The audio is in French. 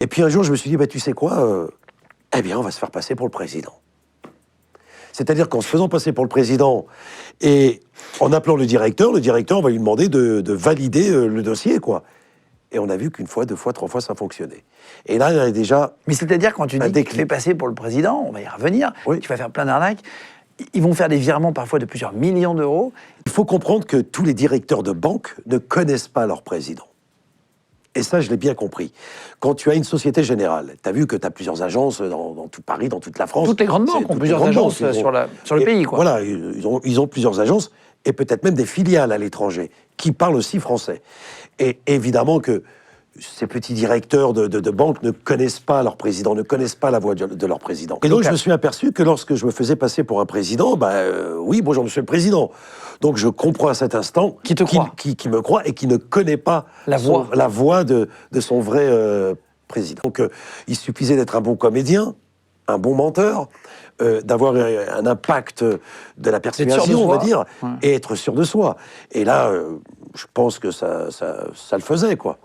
Et puis un jour, je me suis dit, bah, tu sais quoi, eh bien, on va se faire passer pour le président. C'est-à-dire qu'en se faisant passer pour le président et en appelant le directeur, on va lui demander de valider le dossier, quoi. Et on a vu qu'une fois, deux fois, trois fois, ça fonctionnait. Et là, il y a déjà... Mais c'est-à-dire, quand tu dis que tu fais passer pour le président, on va y revenir, oui. Tu vas faire plein d'arnaques, ils vont faire des virements parfois de plusieurs millions d'euros. Il faut comprendre que tous les directeurs de banque ne connaissent pas leur président. Et ça, je l'ai bien compris. Quand tu as une Société Générale, tu as vu que tu as plusieurs agences dans tout Paris, dans toute la France. Toutes les grandes banques ont plusieurs agences sur le pays, quoi. Voilà, ils ont plusieurs agences, et peut-être même des filiales à l'étranger, qui parlent aussi français. Et évidemment que ces petits directeurs de banque ne connaissent pas leur président, ne connaissent pas la voix de leur président. Et donc, je me suis aperçu que lorsque je me faisais passer pour un président, oui, bonjour, monsieur le président. Donc, je comprends à cet instant qui me croit et qui ne connaît pas la voix de son vrai président. Donc, il suffisait d'être un bon comédien, un bon menteur, d'avoir un impact de la persuasion, on va dire, et être sûr de soi. Et là, je pense que ça le faisait, quoi.